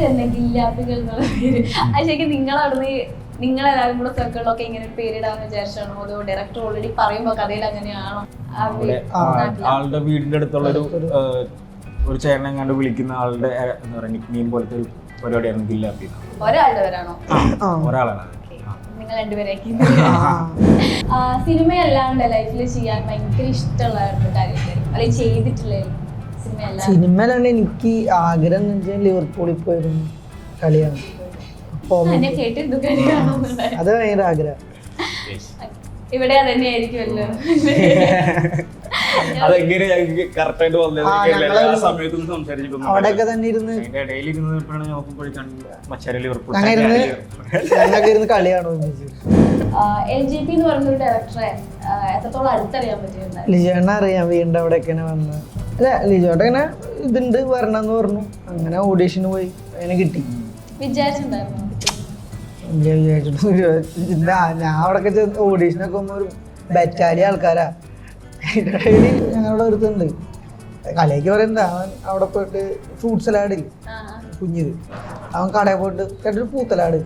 തന്നെ ഗില്ലാപ്പികൾ എന്നുള്ള പേര് ശരിക്കും നിങ്ങളെല്ലാവരും കൂടെ സർക്കിളിലൊക്കെ ഇങ്ങനെ ഒരു പേരിടാന്ന് വിചാരിച്ചാണോ അതോ ഡയറക്ടർ ഓൾറെഡി പറയുമ്പോ കഥയിൽ അങ്ങനെയാണോ? ആളുടെ വീടിന്റെ അടുത്തുള്ള ഒരു ചേട്ടനെങ്ങാണ്ട് വിളിക്കുന്ന ആളുടെ എന്താ പറയാ നിക്നെയിം പോലത്തെ ഒരു പരിപാടിയാണ് ഗില്ലാപ്പി. ഒരാളുടെ പേരാണോ? ഒരാളാണ്. നിങ്ങൾ രണ്ടുപേരേക്ക് സിനിമയല്ലാണ്ട് ലൈഫിൽ ചെയ്യാൻ ഭയങ്കര ഇഷ്ടമുള്ള കാര്യം അല്ലെങ്കിൽ ചെയ്തിട്ടുള്ള സിനിമയിലാണ് എനിക്ക് ആഗ്രഹം എന്ന് വെച്ചാൽ ലിവർപൂളിൽ പോയിരുന്നു കളിയാണ്. അത് ഭയങ്കര ആഗ്രഹം. ഇവിടെ തന്നെയായിരിക്കുമല്ലോ. അവിടെയൊക്കെ തന്നെ ഇരുന്ന് ഞങ്ങൾക്ക് ഇരുന്ന് കളിയാണോ LGP എന്ന് പറഞ്ഞൊരു ഡയറക്ടറെ എത്രത്തോളം അടുത്തറിയാൻ പറ്റിയിരുന്നു? ലിജോണ്ണ അറിയാം. വീണ്ടും അവിടെയൊക്കെ വന്ന് അല്ല ലിജോട്ട് ഇങ്ങനെ ഇതുണ്ട് വരണമെന്ന് പറഞ്ഞു. അങ്ങനെ ഓഡീഷന് പോയി അതിനെ കിട്ടി. വിചാരിച്ചിട്ടുണ്ടായിരുന്നു? ഞാൻ അവിടെയൊക്കെ ഓഡീഷനൊക്കെ ഒരു ബറ്റാലിയ ആൾക്കാരാ. അതിൻ്റെ ഇടയിൽ ഞങ്ങളുടെ ഒരുത്തുണ്ട് കളിയൊക്കെ പറയുന്നത് അവൻ അവിടെ പോയിട്ട് ഫ്രൂട്ട് സലാഡ് ഇല്ലേ കുഞ്ഞിത് അവൻ കടയിൽ പോയിട്ട് കേട്ടൊരു പൂത്തലാട്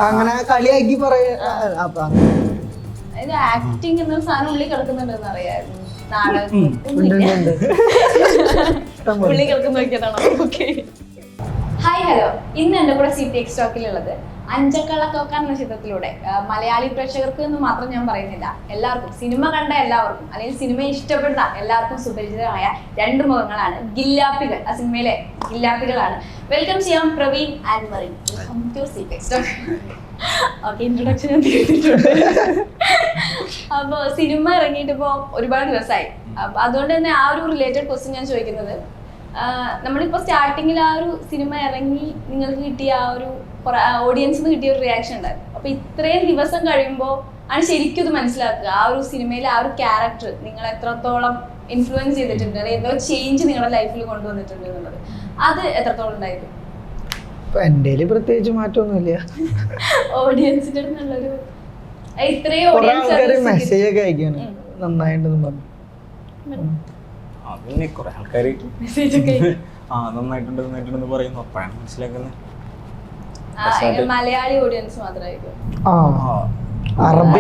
അങ്ങനെ കളിയാക്കി പറയാ. അപ്പൊ ആക്ടിങ് എന്ന സാധനം ഉള്ളിൽ കിടക്കുന്നുണ്ടെന്ന് അറിയായിരുന്നു. ഉള്ളി കിടക്കുന്നൊക്കെയാണോ? ഓക്കെ. Hi hello. ഇന്ന് എൻ്റെ കൂടെ CTX ടോക്കിലുള്ളത് അഞ്ചക്കള്ളക്കോക്കാൻ എന്ന ചിത്രത്തിലൂടെ മലയാളി പ്രേക്ഷകർക്ക് എന്ന് മാത്രം ഞാൻ പറയുന്നില്ല, എല്ലാവർക്കും സിനിമ കണ്ട എല്ലാവർക്കും അല്ലെങ്കിൽ സിനിമ ഇഷ്ടപ്പെടുന്ന എല്ലാവർക്കും സുപരിചിതമായ രണ്ട് മുഖങ്ങളാണ് ഗില്ലാപ്പികൾ. ആ സിനിമയിലെ ഗില്ലാപ്പികളാണ്. വെൽക്കം ചെയ്യാം Praveen and Marin. Welcome to CTX talk. Okay, introduction ഞാൻ തീർത്തിട്ടുണ്ട്. അപ്പോൾ സിനിമ ഇറങ്ങിയിട്ടിപ്പോൾ ഒരുപാട് ദിവസമായി. അപ്പോൾ അതുകൊണ്ട് തന്നെ ആ ഒരു റിലേറ്റഡ് ക്വസ്റ്റ്യൻ ഞാൻ ചോദിക്കുന്നത്, നമ്മളിപ്പോൾ സ്റ്റാർട്ടിങ്ങിൽ ആ ഒരു സിനിമ ഇറങ്ങി നിങ്ങൾക്ക് കിട്ടിയ ആ ഒരു ഓഡിയൻസിന് കിട്ടിയ ഒരു റിയാക്ഷൻ ഉണ്ടായിരുന്നു. അപ്പോൾ ഇത്രയും ദിവസം കഴിയുമ്പോൾ ആണ് ശരിക്കും ഇത് മനസ്സിലാക്കുക ആ ഒരു സിനിമയിലെ ആ ഒരു ക്യാരക്ടർ നിങ്ങൾ എത്രത്തോളം ഇൻഫ്ലുവൻസ് ചെയ്തിട്ടുണ്ട്, അല്ലെങ്കിൽ എന്തോ ചേഞ്ച് നിങ്ങളുടെ ലൈഫിൽ കൊണ്ടുവന്നിട്ടുണ്ട് എന്നുള്ളത്. അത് എത്രത്തോളം ഉണ്ടായിരുന്നു? എൻ്റെ പ്രത്യേകിച്ച് മാറ്റമൊന്നുമില്ല. ഓഡിയൻസിന്റെ അടുത്തുള്ളൊരു ഇത്രയും മെസ്സേജ് ഒക്കെ അയക്കാണ് നന്നായിട്ടുണ്ടെന്ന് പറഞ്ഞു. അതിന് കുറെ ആൾക്കാര് നന്നായിട്ടുണ്ടെന്ന് പറയുന്നു. അപ്പോഴാണ് മനസ്സിലാക്കുന്നത്. മലയാളി ഓഡിയൻസ് മാത്രമായിരിക്കും. കാരണം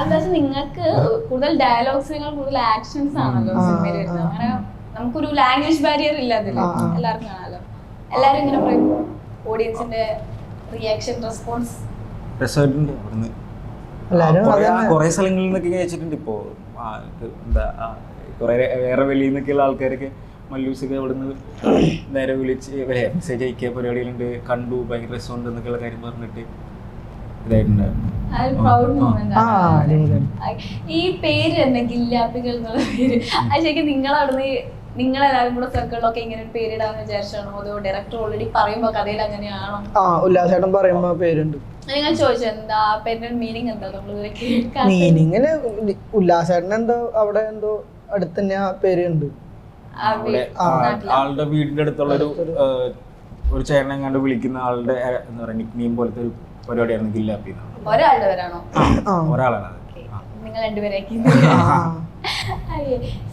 എന്താ വെച്ചാൽ നിങ്ങൾക്ക് കൂടുതൽ ഡയലോഗ്സിനേക്കാൾ കൂടുതൽ ആക്ഷൻസ് ആണല്ലോ സിനിമയിൽ വരുന്നത്. അങ്ങനെ നമുക്കൊരു ലാംഗ്വേജ് ബാരിയർ ഇല്ല അതിൽ. എല്ലാവർക്കും കാണാലോ. എല്ലാരും ഇങ്ങനെ പറയും ഓഡിയൻസിന്റെ റിയാക്ഷൻ റെസ്പോൺസ് രസമായിട്ടുണ്ട്. കുറെ സ്ഥലങ്ങളിൽ നിന്നൊക്കെ അയച്ചിട്ടുണ്ട്. ഇപ്പോ എന്താ കുറെ വേറെ വെളിയിൽ നിന്നൊക്കെയുള്ള ആൾക്കാരൊക്കെ മല്ലൂസൊക്കെ അവിടുന്ന് നേരെ വിളിച്ച് മെസ്സേജ് അയക്കിയ പരിപാടികളുണ്ട്. കണ്ടു, ഭയങ്കര രസമുണ്ട് എന്നൊക്കെയുള്ള കാര്യം പറഞ്ഞിട്ട് ഇതായിട്ടുണ്ടായിരുന്നു. ഈ പേര് തന്നെ ഗില്ലാപ്പികൾ എന്നുള്ള പേര് ശരിക്കും നിങ്ങളെല്ലാവരും കൂടെ സർക്കിളിലൊക്കെ ഇങ്ങനെ ഒരു പേരിടാന്ന് വിചാരിച്ചാണോ അതോ ഡയറക്ടർ ഓൾറെഡി പറയുമ്പോ കഥയിൽ അങ്ങനെയാണോ? ഉല്ലാസേട്ടൻ പറയുമ്പോ പേരുണ്ട്. ഞാൻ ചോദിച്ചു എന്താ പേരിന്റെ മീനിങ് എന്താ? മീനിങ്ങിന് ഉല്ലാസേട്ടൻ എന്തോ അവിടെ എന്തോ അടുത്ത് തന്നെ ആ പേരുണ്ട്. ആളുടെ വീടിന്റെ അടുത്തുള്ള ഒരു ചേട്ടനെങ്ങാണ്ട് വിളിക്കുന്ന ആളുടെ എന്താ പറയാ നിക്നെയിം പോലത്തെ ഒരു പരിപാടിയാണ് ഗില്ലാപ്പി. ഒരാളുടെ പേരാണോ? ഒരാളാണ്. നിങ്ങൾ രണ്ടുപേരേക്ക്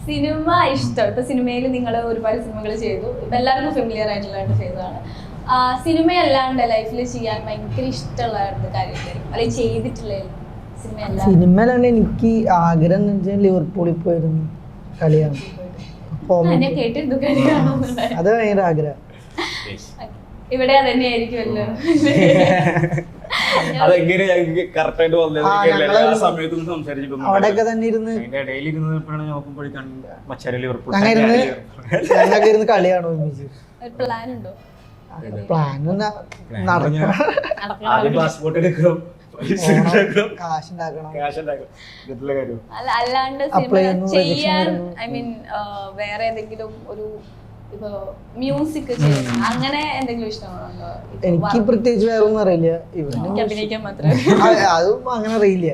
സിനിമ ഇഷ്ടം. ഇപ്പൊ സിനിമയിൽ നിങ്ങൾ ഒരുപാട് സിനിമകൾ ചെയ്തു. ഇപ്പൊ എല്ലാവർക്കും ഫെമിലിയർ ആയിട്ടുള്ള ഫേസാണ്. സിനിമയല്ലാണ്ട് ലൈഫിൽ ചെയ്യാൻ ഭയങ്കര ഇഷ്ടമുള്ള കാര്യം അല്ലെങ്കിൽ ചെയ്തിട്ടുള്ള സിനിമയിലാണ് എനിക്ക് ആഗ്രഹം എന്ന് വെച്ചാൽ ലിവർപൂളിൽ പോയിരുന്നു കളിയാണ്. അത് ഭയങ്കര ആഗ്രഹം. ഇവിടെ തന്നെയായിരിക്കുമല്ലോ. അവിടെയൊക്കെ തന്നെ ഇരുന്ന് ഞങ്ങൾക്ക് ഇരുന്ന് കളിയാണോ പ്ലാൻ ഉണ്ടോ? പ്ലാൻ അല്ലാണ്ട് ചെയ്യാൻ ഐ മീൻ വേറെ ഏതെങ്കിലും ഒരു ഇപ്പൊ മ്യൂസിക് അങ്ങനെ എന്തെങ്കിലും ഇഷ്ടമാണോ? എനിക്ക് പ്രത്യേകിച്ച് വേറെ ഒന്നും അറിയില്ല. അഭിനയിക്കാൻ മാത്രമേ അതും അങ്ങനെ അറിയില്ല.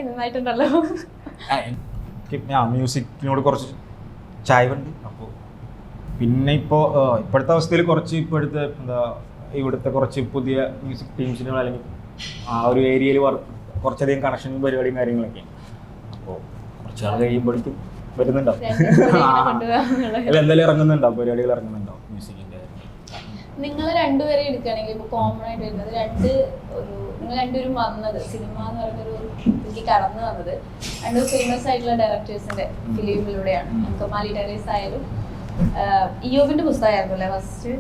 നന്നായിട്ടുണ്ടല്ലോ. മ്യൂസിക്കിനോട് കുറച്ച് ചായ്വുണ്ട്. അപ്പോൾ പിന്നെ ഇപ്പോഴത്തെ അവസ്ഥയിൽ കുറച്ച് ഇപ്പോഴത്തെ ഇവിടുത്തെ കുറച്ച് പുതിയ മ്യൂസിക് ടീംസിന് അല്ലെങ്കിൽ ആ ഒരു ഏരിയയിൽ കുറച്ചധികം കണക്ഷനും പരിപാടിയും കാര്യങ്ങളൊക്കെയാണ്. അപ്പോൾ കുറച്ചാൾ കഴിയുമ്പോഴേക്കും വരുന്നുണ്ടോ? അല്ല എന്തായാലും ഇറങ്ങുന്നുണ്ടോ, പരിപാടികൾ ഇറങ്ങുന്നുണ്ടോ മ്യൂസിക്കിന്റെ? നിങ്ങൾ രണ്ടുപേരെ എടുക്കുകയാണെങ്കിൽ ഇപ്പൊ കോമൺ ആയിട്ട് വരുന്നത് നിങ്ങൾ രണ്ടുപേരും വന്നത് സിനിമ എന്ന് പറയുന്നൊരു ഇതിലേക്ക് കടന്നു വന്നത് രണ്ട് ഫേമസ് ആയിട്ടുള്ള ഡയറക്ടേഴ്സിന്റെ ഫിലിമിലൂടെയാണ്. കമാലി ടെറേസ് ആയാലും ഇയോബിന്റെ പുസ്തകമായിരുന്നു അല്ലേ ഫസ്റ്റ്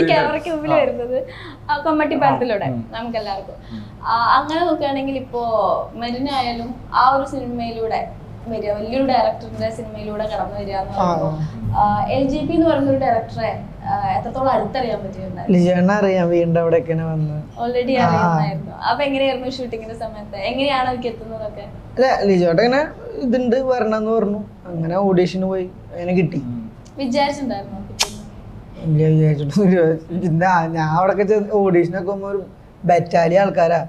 ക്യാമറയ്ക്ക് മുമ്പിൽ വരുന്നത് കൊമ്മട്ടി പാലത്തിലൂടെ നമുക്ക് എല്ലാവർക്കും. അങ്ങനെ നോക്കുകയാണെങ്കിൽ ഇപ്പോ മെറിനായാലും ആ ഒരു സിനിമയിലൂടെ വരിക, വലിയൊരു ഡയറക്ടറിന്റെ സിനിമയിലൂടെ കടന്നു വരിക എന്ന് പറയുമ്പോൾ LJP എന്ന് പറയുന്ന ഒരു ഡയറക്ടറെ എത്രത്തോളം അടുത്തറിയാൻ പറ്റിയിട്ടുണ്ടായിരുന്നു? ഓൾറെഡി അറിയാമായിരുന്നു. അപ്പൊ എങ്ങനെയായിരുന്നു ഷൂട്ടിങ്ങിന്റെ സമയത്ത്, എങ്ങനെയാണ് അവർക്ക് എത്തുന്നതൊക്കെ? ലിജോട്ട് ഇങ്ങനെ ഇതുണ്ട് വരണമെന്ന് പറഞ്ഞു, അങ്ങനെ ഓഡീഷന് പോയി, അങ്ങനെ കിട്ടി. വിചാരിച്ചിട്ടുണ്ടായിരുന്നു? ഇല്ല, വിചാരിച്ചിട്ടൊന്നും. ഞാൻ അവിടെ ഓഡീഷനൊക്കെ പോകുമ്പോ ഒരു ബറ്റാലി ആൾക്കാരാ.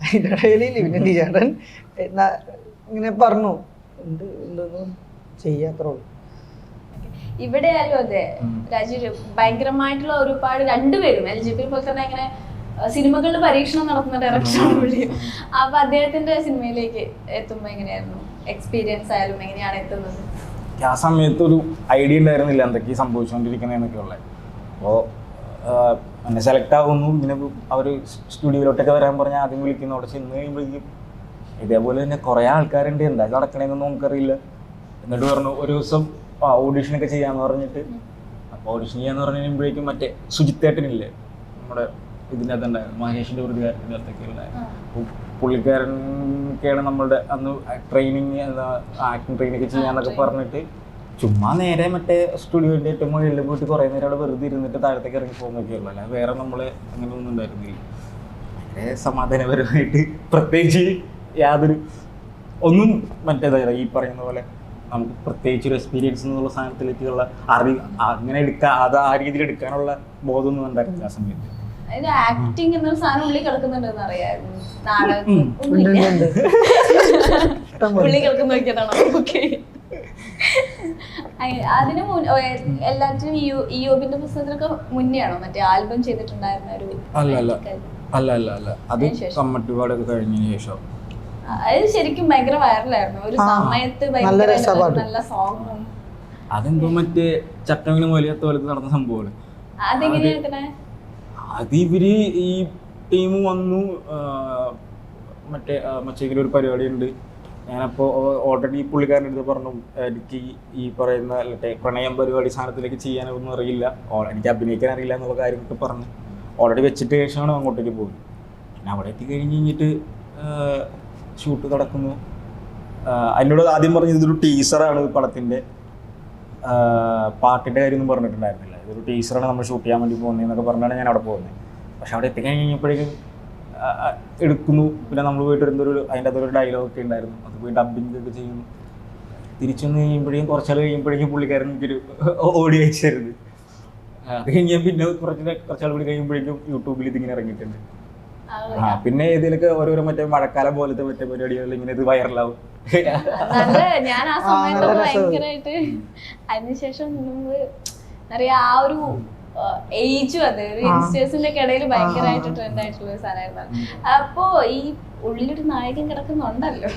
അതിന്റെ ഇടയിൽ പിന്നെ ലിജോട്ടൻ ഇങ്ങനെ പറഞ്ഞു ചെയ്യാത്രേ. ഇവിടെ ആയാലും അതെ, രാജീവ് ഭയങ്കരമായിട്ടുള്ള ഒരുപാട് രണ്ടുപേരും LJP പോലെ തന്നെ ഇങ്ങനെ സിനിമകളിൽ പരീക്ഷണം നടത്തുന്ന ഡയറക്ടറാണ് പുള്ളി. അപ്പൊ അദ്ദേഹത്തിന്റെ സിനിമയിലേക്ക് എത്തുമ്പോ എങ്ങനെയായിരുന്നു എക്സ്പീരിയൻസ് ആയാലും എങ്ങനെയാണ് എത്തുന്നത്? ആ സമയത്ത് ഒരു ഐഡിയ ഉണ്ടായിരുന്നില്ല എന്തൊക്കെ സംഭവിച്ചുകൊണ്ടിരിക്കുന്നതെന്നൊക്കെ ഉള്ളത്. അപ്പോൾ എന്നെ സെലക്ട് ആവുന്നു, ഇങ്ങനെ അവർ സ്റ്റുഡിയോയിലോട്ടൊക്കെ വരാൻ പറഞ്ഞാൽ ആദ്യം വിളിക്കുന്നു. അവിടെ ചെന്ന് കഴിയുമ്പോഴേക്കും ഇതേപോലെ തന്നെ കുറേ ആൾക്കാരുണ്ട്, എന്താ നടക്കണേന്നൊന്നും നമുക്കറിയില്ല. എന്നിട്ട് പറഞ്ഞു ഒരു ദിവസം ഓഡീഷനൊക്കെ ചെയ്യാന്ന് പറഞ്ഞിട്ട്, അപ്പോൾ ഓഡീഷൻ ചെയ്യാന്ന് പറഞ്ഞു കഴിയുമ്പോഴേക്കും മറ്റേ സുജിത്തേട്ടനില്ലേ നമ്മുടെ ഇതിനകത്ത് ഉണ്ടായിരുന്നു, മഹേഷിൻ്റെ ഒരു ഇതിനകത്തൊക്കെ ഉണ്ടായിരുന്നു. പുള്ളിക്കാരനൊക്കെയാണ് നമ്മളുടെ അന്ന് ട്രെയിനിങ് ആക്ടിങ് ട്രെയിനിങ് ചെയ്യാന്നൊക്കെ പറഞ്ഞിട്ട് ചുമ്മാ നേരെ മറ്റേ സ്റ്റുഡിയോൻ്റെ ഏറ്റവും മുകളിൽ പോയിട്ട് കുറേ നേരം അവിടെ വെറുതെ ഇരുന്നിട്ട് താഴത്തേക്ക് ഇറങ്ങി പോകുന്നൊക്കെയുള്ളൂ. അല്ല വേറെ നമ്മളെ അങ്ങനെ ഒന്നും ഉണ്ടായിരുന്നില്ല. വളരെ സമാധാനപരമായിട്ട് പ്രത്യേകിച്ച് യാതൊരു ഒന്നും മറ്റേതായത് ഈ പറയുന്ന പോലെ നമുക്ക് പ്രത്യേകിച്ച് ഒരു എക്സ്പീരിയൻസ് എന്നുള്ള സാധനത്തിലേക്കുള്ള അങ്ങനെ എടുക്കാൻ അത് ആ രീതിയിൽ എടുക്കാനുള്ള ബോധമൊന്നും ഉണ്ടായിരുന്നില്ല ആ സമയത്ത്. ആക്ടിങ് എന്നൊരു സാധനം ഉള്ളിൽ കിടക്കുന്നുണ്ടെന്ന് അറിയായിരുന്നു. നാടകം ഉള്ളിൽ കിടക്കുന്ന നോക്കിയതാണോ? ഓക്കെ. അതിന് എല്ലാത്തിനും ഇയോബിന്റെ പുസ്തകത്തിനൊക്കെ മുന്നെയാണോ മറ്റേ ആൽബം ചെയ്തിട്ടുണ്ടായിരുന്ന ഒരു? അല്ല അത് കമ്മട്ടിപാടൊക്കെ കഴിഞ്ഞതിന് ശേഷം. അത് ശരിക്കും ഭയങ്കര വൈറലായിരുന്നു ഒരു സമയത്ത്, നല്ല സോങ്ങും. അതെന്തോ മറ്റേ ചട്ടമിന് മൂലയത്ത് പോലത്തെ നടന്ന സംഭവമാണ്. അതെങ്ങനെയാ? അത് ഇവര് ഈ ടീം വന്നു, മറ്റേ മറ്റേങ്കിലും ഒരു പരിപാടി ഉണ്ട്. ഞാനപ്പോൾ ഓൾറെഡി പുള്ളിക്കാരൻ്റെ അടുത്ത് പറഞ്ഞു എനിക്ക് ഈ പറയുന്ന മറ്റേ പ്രണയം പരിപാടി സാധനത്തിലേക്ക് ചെയ്യാനൊന്നും അറിയില്ല, എനിക്ക് അഭിനയിക്കാൻ അറിയില്ല എന്നുള്ള കാര്യമൊക്കെ പറഞ്ഞ് ഓൾറെഡി വെച്ചിട്ട് ശേഷമാണ് അങ്ങോട്ടേക്ക് പോകുന്നത്. പിന്നെ അവിടെ എത്തിക്കഴിഞ്ഞ് കഴിഞ്ഞിട്ട് ഷൂട്ട് നടക്കുന്നു. അതിനോട് ആദ്യം പറഞ്ഞത് ഇതൊരു ടീസറാണ് പടത്തിൻ്റെ, പാട്ടിൻ്റെ കാര്യമൊന്നും പറഞ്ഞിട്ടുണ്ടായിരുന്നില്ല. ഇതൊരു ടീസറാണ് നമ്മൾ ഷൂട്ട് ചെയ്യാൻ വേണ്ടി പോകുന്നതെന്നൊക്കെ പറഞ്ഞാണ് ഞാൻ അവിടെ പോകുന്നത്. പക്ഷെ അവിടെ എത്തിക്കഴിഞ്ഞ് കഴിഞ്ഞപ്പോഴേക്കും എടുക്കുന്നു. പിന്നെ നമ്മൾ പോയിട്ട് അതിൻ്റെ അതൊരു ഡയലോഗൊക്കെ ഉണ്ടായിരുന്നു, അത് പോയി ഡബിങ് ഒക്കെ ചെയ്യുന്നു. തിരിച്ചു വന്ന് കഴിയുമ്പോഴേക്കും കുറച്ചാൾ കഴിയുമ്പോഴേക്കും പുള്ളിക്കാരൻ എനിക്കൊരു ഓഡിയോ അയച്ചായിരുന്നു. അത് കഴിഞ്ഞാൽ പിന്നെ കുറച്ചാൾ കൂടി കഴിയുമ്പോഴേക്കും യൂട്യൂബിൽ ഇതിങ്ങനെ ഇറങ്ങിയിട്ടുണ്ട്. പിന്നെ ഇതിലൊക്കെ ഓരോരോ മറ്റേ മഴക്കാലം പോലത്തെ മറ്റേ പരിപാടികളിൽ ഇങ്ങനെ ഇത് വൈറലാവും. ഞാൻ ആ സമയത്ത് ഭയങ്കരമായിട്ട് അതിനുശേഷം ആ ഒരു ഏജും അതെ ഒരു യങ്സ്റ്റേഴ്സിന്റെ ഇടയിൽ ഭയങ്കരമായിട്ട് ട്രെൻഡ് ആയിട്ടുള്ള ഒരു സാധനമായിരുന്നു. അപ്പോ ഈ ഉള്ളിലൊരു നായകൻ കിടക്കുന്നുണ്ടല്ലോ,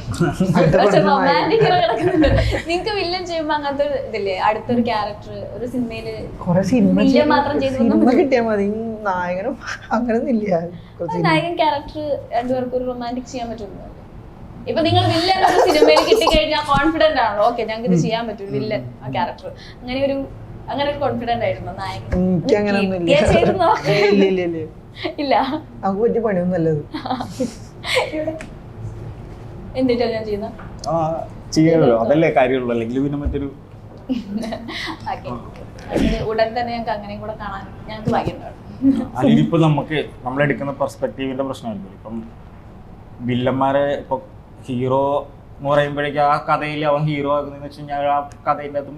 റൊമാൻറ്റിക് കിടക്കുന്നുണ്ട്. നിങ്ങക്ക് വില്ലൻ ചെയ്യുമ്പോ അങ്ങനത്തെ ഇതില്ലേ, അടുത്തൊരു ക്യാരക്ടർ ഒരു സിനിമയില് വില്ലൻ മാത്രം നായകൻ ക്യാരക്ടർ രണ്ടുപേർക്കും ഒരു റൊമാൻറ്റിക് ചെയ്യാൻ പറ്റുന്നു. ഇപ്പൊ നിങ്ങൾ വില്ലൻ ഒരു സിനിമയിൽ കിട്ടിക്കഴിഞ്ഞാൽ കോൺഫിഡന്റ് ആണല്ലോ, ഓക്കെ ഞങ്ങൾക്ക് ഇത് ചെയ്യാൻ പറ്റും വില്ലൻ ആ ക്യാരക്ടർ, അങ്ങനെ ഒരു കോൺഫിഡന്റ് ആയിരുന്നു നായകൻ? ഇല്ല, നമുക്ക് പറ്റിയ പണിയൊന്നും നല്ലത് എന്തിട്ടാ ഞാൻ ചെയ്യുന്ന ചെയ്യാമല്ലോ, അതല്ലേ കാര്യമുള്ളൂ. അല്ലെങ്കിൽ പിന്നെ മറ്റൊരു ഉടൻ തന്നെ ഞങ്ങൾക്ക് അങ്ങനെയും കൂടെ കാണാൻ ഞങ്ങൾക്ക് ഭാഗ്യമുണ്ടാവും. അല്ലെങ്കിൽ ഇപ്പൊ നമ്മളെടുക്കുന്ന പെർസ്പെക്റ്റീവിന്റെ പ്രശ്നമായിരിക്കും. ഇപ്പം വില്ലന്മാരെ ഇപ്പൊ ഹീറോ എന്ന് പറയുമ്പോഴേക്കും ആ കഥയിൽ അവൻ ഹീറോ ആകുന്നതെന്ന് വെച്ച് കഴിഞ്ഞാൽ ആ കഥയിൻ്റെ അത്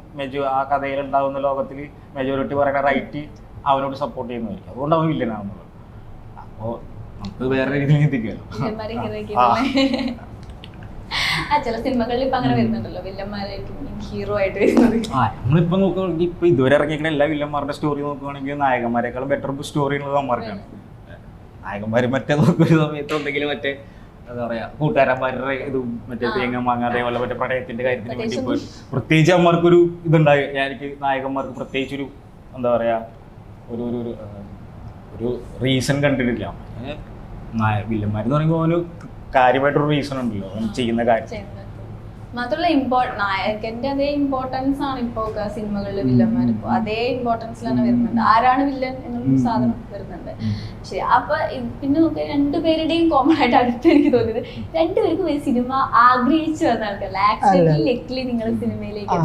ആ കഥയിൽ ഉണ്ടാകുന്ന ലോകത്തിൽ മെജോറിറ്റി പറയുന്ന റൈറ്റ് അവനോട് സപ്പോർട്ട് ചെയ്യുന്നതായിരിക്കും, അതുകൊണ്ട് അവൻ വില്ലനാകുന്നത്. അപ്പോൾ നമുക്ക് വേറെ രീതിയിൽ ചിന്തിക്കുമല്ലോ. ചില സിനിമകളിൽ ഇപ്പൊ അങ്ങനെ വരുന്നുണ്ടല്ലോ വില്ലന്മാരായിരിക്കും ഹീറോ ആയിട്ട് വരുന്നത്. നമ്മളിപ്പോ നോക്കുകയാണെങ്കിൽ ഇപ്പൊ ഇതുവരെ ഇറങ്ങിയിരിക്കുന്ന എല്ലാ വില്ലന്മാരുടെ സ്റ്റോറി നോക്കുകയാണെങ്കിൽ നായകന്മാരെക്കാളും ബെറ്റർ സ്റ്റോറി ഉള്ളത് അമ്മമാർക്കാണ്. നായകന്മാർ മറ്റേ നോക്കുന്ന സമയത്ത് എന്തെങ്കിലും മറ്റേ എന്താ പറയാ കൂട്ടുകാരന്മാരുടെ ഇതും മറ്റേ തേങ്ങ മാങ്ങ അതേപോലെ മറ്റേ പ്രണയത്തിന്റെ കാര്യത്തിന് വേണ്ടി പോയി പ്രത്യേകിച്ച് അമ്മമാർക്കൊരു ഇതുണ്ടായി. എനിക്ക് നായകന്മാർക്ക് പ്രത്യേകിച്ചൊരു എന്താ പറയാ ഒരു ഒരു ഒരു റീസൺ കണ്ടിട്ടില്ല. വില്ലന്മാരെന്ന് പറയുമ്പോൾ അവന് കാര്യമായിട്ടൊരു റീസൺ ഉണ്ടല്ലോ അവൻ ചെയ്യുന്ന കാര്യം. മാത്രമല്ല നായകന്റെ അതേ ഇമ്പോർട്ടൻസ് ആണ് ഇപ്പൊ സിനിമകളിലെ വില്ലന്മാർ ഇപ്പൊ അതേ ഇമ്പോർട്ടൻസിലാണ് വരുന്നുണ്ട്. ആരാണ് വില്ലൻ എന്നുള്ള സാധനം വരുന്നുണ്ട്. ശരി, അപ്പൊ പിന്നെ നമുക്ക് രണ്ടുപേരുടെയും കോമൺ ആയിട്ട് അടുത്ത് എനിക്ക് തോന്നിയത് രണ്ടുപേർക്കും ഒരു സിനിമ ആഗ്രഹിച്ചു വന്ന ആൾക്കാരല്ല. ആക്ച്വലി നിങ്ങൾ സിനിമയിലേക്ക്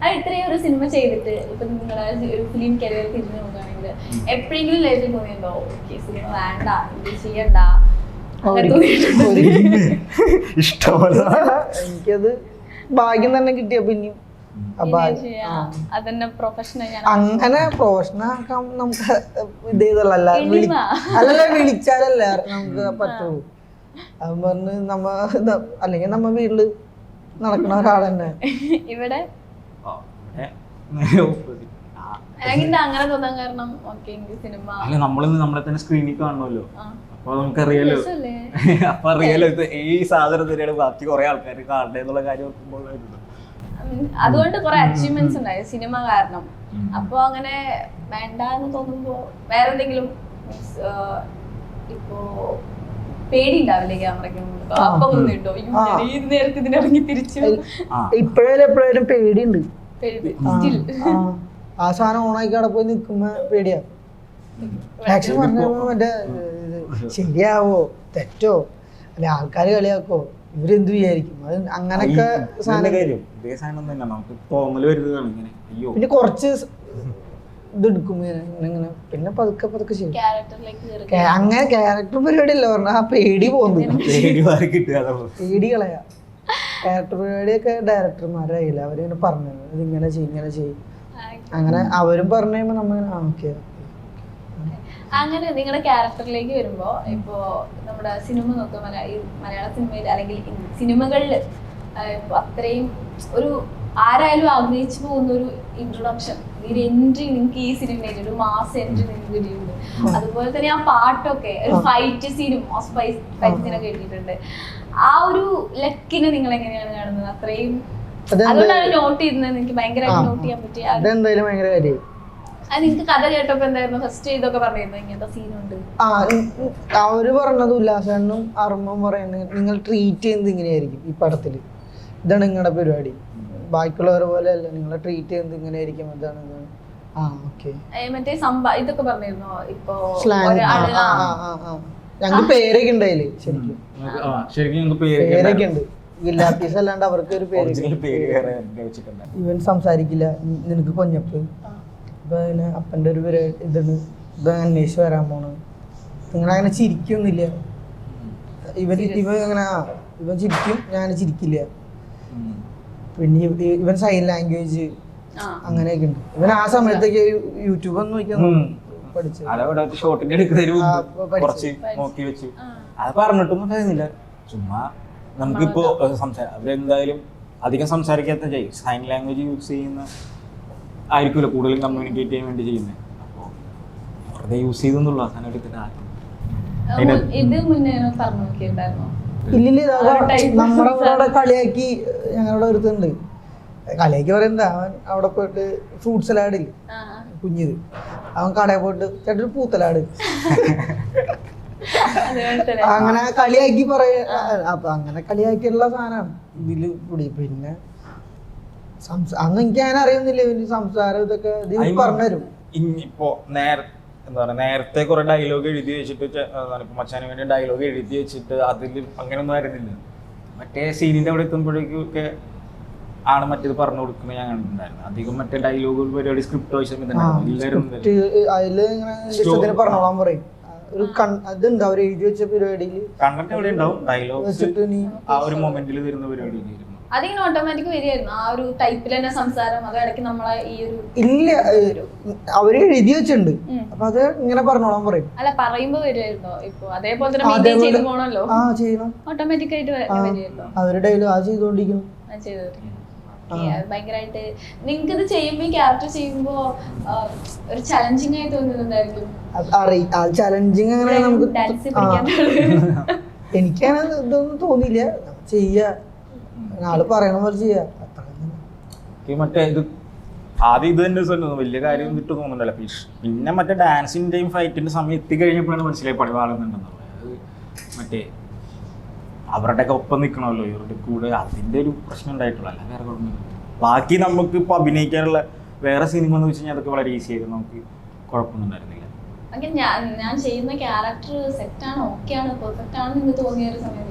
അത് ഇത്രയും ഒരു സിനിമ ചെയ്തിട്ട് ഇപ്പൊ നിങ്ങളെ ഒരു ഫിലിം കരിയർ തിരിഞ്ഞു നോക്കുകയാണെങ്കിൽ എപ്പോഴെങ്കിലും ലൈഫിൽ തോന്നിയിട്ടുണ്ടോ ഓക്കെ സിനിമ വേണ്ട ഇത് ചെയ്യണ്ട? ഇഷ്ടമല്ല, എനിക്കത് ഭാഗ്യം തന്നെ കിട്ടിയ പിന്നെയും അതന്നെ പ്രൊഫഷണൽ അങ്ങനെ പ്രൊഫഷണൽ നമുക്ക് ഇത് ചെയ്തല്ല അല്ലല്ല വിളിച്ചാലല്ല നമുക്ക് പറ്റുള്ളൂ. അത് പറഞ്ഞ് അല്ലെങ്കിൽ നമ്മ വീട്ടില് നടക്കണ ഒരാൾ തന്നെ ഇവിടെ അങ്ങനെ തോന്നാൻ കാരണം സിനിമ അല്ല നമ്മളെ തന്നെ സ്ക്രീനിൽ കാണുമല്ലോ. അപ്പൊ നമുക്കറിയാലോ അപ്പൊ അറിയാലോ ഈ സാധനം തന്നെയാണ് ബാക്കി കുറെ ആൾക്കാർ കാണണ്ടേ എന്നുള്ള കാര്യം ഓർക്കുമ്പോൾ അതുകൊണ്ട് കുറെ അച്ചീവ്മെന്റ്സ് ഉണ്ടായി സിനിമ കാരണം. അപ്പൊ അങ്ങനെ വേണ്ട എന്ന് തോന്നുമ്പോ വേറെ എന്തെങ്കിലും ഇപ്പോ പേടി ഉണ്ടാവില്ലേ ക്യാമറയ്ക്ക്? അപ്പൊ തോന്നിട്ടോ ഈ നേരത്തെ ഇതിനിറങ്ങി തിരിച്ചു എപ്പോഴും പേടിയുണ്ട്. ആ സാധനം ഓണാക്കി അവിടെ പോയി നിൽക്കുമ്പോ പേടിയാ. ആക്ഷൻ പറഞ്ഞ മറ്റേ ശരിയാവോ തെറ്റോ അല്ലെ ആൾക്കാര് കളിയാക്കോ ഇവരെന്ത് വിചാരിക്കും അത് അങ്ങനൊക്കെ പിന്നെ കുറച്ച് ഇതെടുക്കും ഇങ്ങനെ പിന്നെ പതുക്കെ ശരി അങ്ങനെ ക്യാരക്ടർ പരിപാടി അല്ല പറഞ്ഞ ആ പേടി പോകുന്നു. പേടി കളയാ ക്യാരക്ടർ പരിപാടിയൊക്കെ ഡയറക്ടർമാരായില്ല അവരിങ്ങനെ പറഞ്ഞു ഇതിങ്ങനെ ചെയ്യും അങ്ങനെ അവരും പറഞ്ഞു കഴിയുമ്പോ നമ്മ ഓക്കെ. അങ്ങനെ നിങ്ങളുടെ ക്യാരക്ടറിലേക്ക് വരുമ്പോ ഇപ്പോ നമ്മുടെ സിനിമ നോക്കുക മലയാള സിനിമയിൽ അല്ലെങ്കിൽ സിനിമകളിൽ അത്രയും ഒരു ആരായാലും ആഗ്രഹിച്ചു പോകുന്ന ഒരു ഇൻട്രൊഡക്ഷൻ ഒരു എൻട്രി നിങ്ങൾക്ക് ഈ സിനിമയിൽ ഒരു മാസ് എൻട്രി നിങ്ങൾക്ക് കിട്ടിയിട്ടുണ്ട്. അതുപോലെ തന്നെ ആ പാട്ടൊക്കെ ഒരു ഫൈറ്റ് സീനും ഫൈറ്റ് സീനൊക്കെ കിട്ടിയിട്ടുണ്ട്. ആ ഒരു ലക്കിനെ നിങ്ങൾ എങ്ങനെയാണ് കാണുന്നത്? അത്രയും അതുകൊണ്ടാണ് നോട്ട് ചെയ്യുന്നത്. എനിക്ക് ഭയങ്കരമായിട്ട് നോട്ട് ചെയ്യാൻ പറ്റിയ നിങ്ങക്ക് കഥ കേട്ടപ്പോ എന്തായിരുന്നു ഫസ്റ്റ് ഇതൊക്കെ പറഞ്ഞിരുന്നു ഇങ്ങനത്തെ സീനുണ്ട്? അവര് പറഞ്ഞത് ഉല്ലാസനും അർമ്മം പറയുന്നത് നിങ്ങൾ ട്രീറ്റ് ചെയ്യുന്നത് ഇങ്ങനെയായിരിക്കും ഈ പടത്തില്, ഇതാണ് നിങ്ങളുടെ പരിപാടി, ബാക്കിയുള്ളവരെ പോലെ അല്ല നിങ്ങളെ ട്രീറ്റ് ചെയ്യുന്നത് ഇങ്ങനെയായിരിക്കും, ഇതാണ് മറ്റേ ഇതൊക്കെ പറഞ്ഞിരുന്നോ? ഇപ്പൊ ഞങ്ങൾക്ക് പേരൊക്കെ ഉണ്ടായില്ലേ ശരിക്കും പേരൊക്കെ ഉണ്ട്. വില്ലാപ്പീസ് അല്ലാണ്ട് അവർക്ക് ഒരു പേര്. ഇവൻ സംസാരിക്കില്ല, നിനക്ക് കൊഞ്ഞപ്പ്, ഇപ്പൊ അതിന് അപ്പൻ്റെ ഒരു ഇതാണ് ഇത് അന്വേഷിച്ച് വരാൻ പോണ്, നിങ്ങളങ്ങനെ ചിരിക്കൊന്നുമില്ല. ഇവൻ അങ്ങനെ ഇവൻ ചിരിക്കും, ഞാൻ ചിരിക്കില്ല. പിന്നെ ഇവൻ സൈൻ ലാംഗ്വേജ് അങ്ങനെയൊക്കെ ഉണ്ട്. ഇവൻ ആ സമയത്തൊക്കെ യൂട്യൂബ് ഒന്നും പഠിച്ചു അത് പറഞ്ഞിട്ടൊന്നും ഉണ്ടായിരുന്നില്ല. ചുമ്മാ നമുക്കിപ്പോ അവരെന്തായാലും അധികം സംസാരിക്കാത്ത സൈൻ ലാംഗ്വേജ് യൂസ് ചെയ്യുന്ന ആയിരിക്കുമല്ലോ കൂടുതലും കമ്മ്യൂണിക്കേറ്റ് ചെയ്യാൻ വേണ്ടി ചെയ്യുന്നത്. അപ്പോൾ വെറുതെ യൂസ് ചെയ്തെന്നുള്ള അവസാനം എടുത്തിട്ട് ഇല്ലില്ല. നമ്മുടെ അവിടെ കളിയാക്കി ഞങ്ങളുടെ ഒരുത്തുണ്ട്, കളിയാക്കി പറയുന്നത് അവൻ അവിടെ പോയിട്ട് ഫ്രൂട്ട് സലാഡ് ഇല്ല കുഞ്ഞിത്, അവൻ കടയിൽ പോയിട്ട് ചേട്ടൊരു പൂത്തലാട് അങ്ങനെ കളിയാക്കി പറയാ. അപ്പൊ അങ്ങനെ കളിയാക്കിയുള്ള സാധനമാണ് ഇതില് കൂടി. പിന്നെ അന്ന് എനിക്ക് അങ്ങനെ അറിയുന്നില്ല ഇവന് സംസാരം ഇതൊക്കെ പറഞ്ഞുതരും. ഇനിയിപ്പോ നേരത്തെ കുറെ ഡയലോഗ് എഴുതി വെച്ചിട്ട് ഇപ്പൊ മച്ചാന് വേണ്ടി ഡയലോഗ് എഴുതി വെച്ചിട്ട് അതിൽ അങ്ങനെയൊന്നും ആയിരുന്നില്ല. മറ്റേ സീനിന്റെ അവിടെ എത്തുമ്പോഴേക്കൊക്കെ ആണ് മറ്റേത് പറഞ്ഞു കൊടുക്കുന്നത് ഞാൻ കണ്ടിട്ടുണ്ടായിരുന്നു. അധികം മറ്റേ ഡയലോഗ് പരിപാടി സ്ക്രിപ്റ്റ് പറഞ്ഞോളാൻ പറയും. ഒരു അതുണ്ട് അവർ എഴുതി വെച്ച പരിപാടിയിൽ കണ്ടന്റ് എവിടെ ഉണ്ടാവും, ഡയലോഗ് ആ ഒരു മൊമെന്റിൽ വരുന്ന പരിപാടി അതിങ്ങനെ ഓട്ടോമാറ്റിക് വരികയായിരുന്നു ആ ഒരു ടൈപ്പിൽ തന്നെ സംസാരം. അത് ഇടയ്ക്ക് നമ്മളെ ഈ ഒരു ഇല്ല അവര് എഴുതി വെച്ചിട്ടുണ്ട്, അപ്പൊ അത് ഇങ്ങനെ പറഞ്ഞോളാൻ പറയും. അല്ല പറയുമ്പോ വരുമായിരുന്നോ? ഇപ്പൊ അതേപോലെ തന്നെ ചെയ്ത് പോണല്ലോ, ഓട്ടോമാറ്റിക് ആയിട്ട് വരുമായിരുന്നോ? അവരുടെ ഡയലോഗ് ആ ചെയ്തോണ്ടിരിക്കുന്നു. ഭയങ്കരമായിട്ട് നിങ്ങൾക്ക് ഇത് ചെയ്യുമ്പോ ഈ ക്യാരക്ടർ ചെയ്യുമ്പോ ഒരു ചലഞ്ചിങ് ആയി തോന്നുന്നുണ്ടായിരിക്കും. ചലഞ്ചിങ് അങ്ങനെ നമുക്ക് എനിക്കങ്ങനെ ഇതൊന്നും തോന്നിയില്ല. ചെയ്യാ, ആള് പറയണ പോലെ ചെയ്യാ, അത്ര തന്നെ. മറ്റേ ഇത് ആദ്യം ഇത് തന്നെ വലിയ കാര്യം ഇട്ട് തോന്നുന്നുണ്ടല്ലോ. പിന്നെ മറ്റേ ഡാൻസിന്റെയും ഫൈറ്റിന്റെ സമയം എത്തിക്കഴിഞ്ഞപ്പോഴാണ് മനസ്സിലായി പണി വാളുന്നുണ്ടെന്നുള്ളത്. മറ്റേ അവരുടെയൊക്കെ ഒപ്പം നിൽക്കണമല്ലോ ഇവരുടെ കൂടെ, അതിന്റെ ഒരു പ്രശ്നം ഉണ്ടായിട്ടുള്ളൂ. അല്ല വേറെ കുഴപ്പമൊന്നുമില്ല. ബാക്കി നമുക്ക് ഇപ്പൊ അഭിനയിക്കാനുള്ള വേറെ സിനിമ എന്ന് വെച്ച് കഴിഞ്ഞാൽ അതൊക്കെ വളരെ ഈസി ആയിരുന്നു, നമുക്ക് കുഴപ്പമൊന്നും ഉണ്ടായിരുന്നില്ല. ഞാൻ ചെയ്യുന്ന ക്യാരക്ടർ സെറ്റ് ആണ്, ഓക്കെ ആണ്, പെർഫെക്റ്റ് ആണ് എന്ന് തോന്നിയ ഒരു സമയത്ത്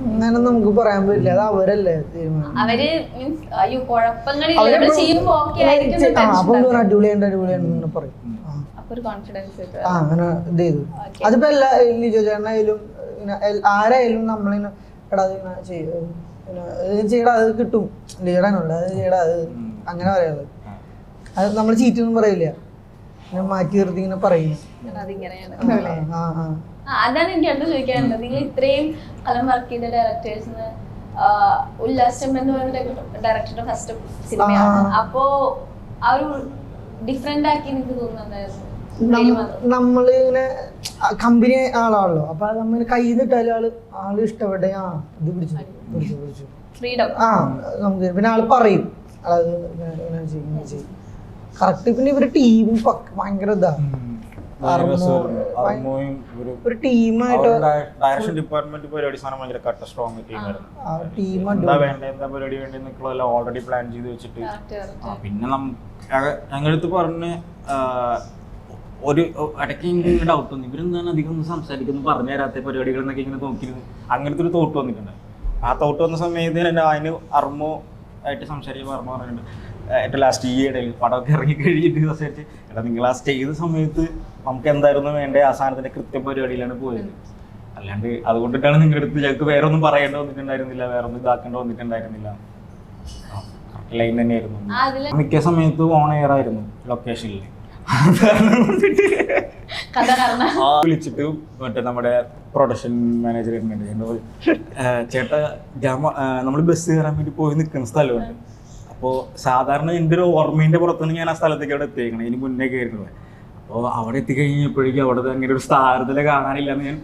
അങ്ങനെ നമുക്ക് പറയാൻ പറ്റില്ല. അത് അവരല്ലേ തീരുമാനം. അവര് മീൻസ് അയ്യോ കുഴപ്പങ്ങളില്ല ചെയ്യുമ്പോ ഓക്കെ ആയിരിക്കും അപ്പൊ അടിപൊളിയാണെന്ന് പറയും. അപ്പൊ ഒരു കോൺഫിഡൻസ് അങ്ങനെ ഇത് ചെയ്തു. അതിപ്പോ എല്ലാ ലിജോ ചേട്ടനായാലും ആരായാലും നമ്മളിങ്ങനെ എടാ ഇങ്ങനെ ചെയ്യടാ അത് കിട്ടും, ലീഡാനുള്ള അത് ചെയ്യടാ അത് അങ്ങനെ പറയാനുള്ളത്. അത് നമ്മൾ ചീറ്റൊന്നും പറയില്ല, മാറ്റി നിർത്തി ഇങ്ങനെ പറയും. അതിങ്ങനെയാണ്. അതാണ് എനിക്ക് അടുത്ത് ചോദിക്കാനുള്ളത്. നിങ്ങൾ ഇത്രയും കാലം വർക്ക് ചെയ്ത ഡയറക്ടേഴ്സിന് ഉല്ലാസ് ചെമ്പൻ എന്ന് പറയുന്ന ഡയറക്ടറുടെ ഫസ്റ്റ് സിനിമയാണ്. അപ്പോ ആ ഒരു ഡിഫറെന്റ് ആക്കി എനിക്ക് തോന്നുന്നുണ്ടായിരുന്നു. നമ്മളിങ്ങനെ കമ്പനി ആളാണല്ലോ, അപ്പൊ നമ്മൾ കയ്യിൽ നിന്നിട്ടാലും ആള് ഇഷ്ടപ്പെട്ട ഇത് പിടിച്ചു ഫ്രീഡം നമുക്ക്. പിന്നെ ആള് പറയും കറക്റ്റ്. പിന്നെ ഇവര് ടീമും ഭയങ്കര ഇതാ, ഒരു ടീമായിട്ട് ഡയറക്ഷൻ ഡിപ്പാർട്ട്മെന്റ് പരിപാടി സാധനം ഭയങ്കര കട്ട സ്ട്രോങ് ടീമായിരുന്നു. ഓൾറെഡി പ്ലാൻ ചെയ്ത് വെച്ചിട്ട്. പിന്നെ ഞങ്ങളടുത്ത് പറഞ്ഞ് ഒരു ഇടയ്ക്ക് എനിക്ക് ഡൗട്ട് വന്നു, ഇവരെന്താണ് അധികം ഒന്നും സംസാരിക്കുന്നു പറഞ്ഞു തരാത്ത പരിപാടികൾ എന്നൊക്കെ ഇങ്ങനെ നോക്കിയിരുന്നു. അങ്ങനത്തെ ഒരു തോട്ട് വന്നിട്ടുണ്ട്. ആ തോട്ട് വന്ന സമയത്ത് അതിന് അർമ്മോ ആയിട്ട് സംസാരിച്ചപ്പോൾ അർമ്മ പറഞ്ഞിട്ടുണ്ട് ഏറ്റവും ലാസ്റ്റ് ഈ ഇടയിൽ പടമൊക്കെ ഇറങ്ങി കഴിഞ്ഞിട്ട് സംസാരിച്ച് എടാ നിങ്ങൾ ആ ചെയ്ത സമയത്ത് നമുക്ക് എന്തായിരുന്നു വേണ്ടേ ആ സാധനത്തിന്റെ കൃത്യം പരിപാടിയിലാണ് പോയത്. അല്ലാണ്ട് അതുകൊണ്ടിട്ടാണ് നിങ്ങളുടെ അടുത്ത് ഞങ്ങൾക്ക് വേറെ ഒന്നും പറയേണ്ട വന്നിട്ടുണ്ടായിരുന്നില്ല, വേറെ ഒന്നും ഇതാക്കേണ്ട വന്നിട്ടുണ്ടായിരുന്നില്ല. ലൈൻ തന്നെയായിരുന്നു. മിക്ക സമയത്ത് ഓൺ എയർ ആയിരുന്നു ലൊക്കേഷനിൽ. വിളിച്ചിട്ട് മറ്റേ നമ്മുടെ പ്രൊഡക്ഷൻ മാനേജർ ചേട്ടാ നമ്മൾ ബസ് കയറാൻ വേണ്ടി പോയി നിൽക്കുന്ന സ്ഥലമുണ്ട്. അപ്പോൾ സാധാരണ എൻ്റെ ഒരു ഓർമ്മേൻ്റെ പുറത്തുനിന്ന് ഞാൻ ആ സ്ഥലത്തേക്ക് അവിടെ എത്തിയേക്കണം, ഇനി മുന്നേ കയറുന്നത്. അപ്പോൾ അവിടെ എത്തിക്കഴിഞ്ഞപ്പോഴേക്കും അവിടെ അങ്ങനെ ഒരു സ്ഥാനത്തില് കാണാനില്ല എന്ന് ഞാൻ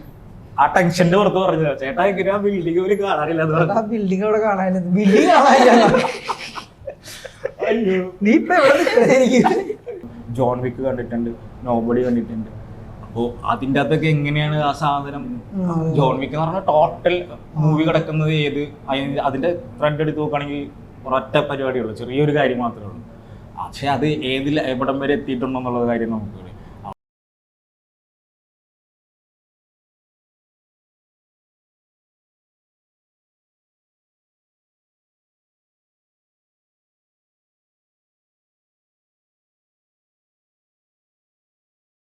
ആ ടെൻഷന്റെ പുറത്ത് പറഞ്ഞത്. ചേട്ടാ എങ്ങനെ ആ ബിൽഡിംഗ് പോലും കാണാനില്ല എന്ന് പറഞ്ഞു. ബിൽഡിംഗ് അവിടെ കാണാനില്ല, ബിൽഡിംഗ് കാണാനില്ല. നീ ഇപ്പൊ ജോൺ വിക്ക് കണ്ടിട്ടുണ്ട്, നോബഡി കണ്ടിട്ടുണ്ട്. അപ്പോൾ അതിൻ്റെ അകത്തൊക്കെ എങ്ങനെയാണ് ആ സാധനം. ജോൺ വിക്ക് എന്ന് പറഞ്ഞാൽ ടോട്ടൽ മൂവി കിടക്കുന്നത് അതിന്റെ ത്രെഡ് എടുത്ത് നോക്കുകയാണെങ്കിൽ ഒരൊറ്റ പരിപാടിയുള്ളൂ, ചെറിയൊരു കാര്യം മാത്രമേ ഉള്ളൂ. പക്ഷെ അത് എവിടം വരെ എത്തിയിട്ടുണ്ടോ എന്നുള്ള കാര്യം നമുക്ക്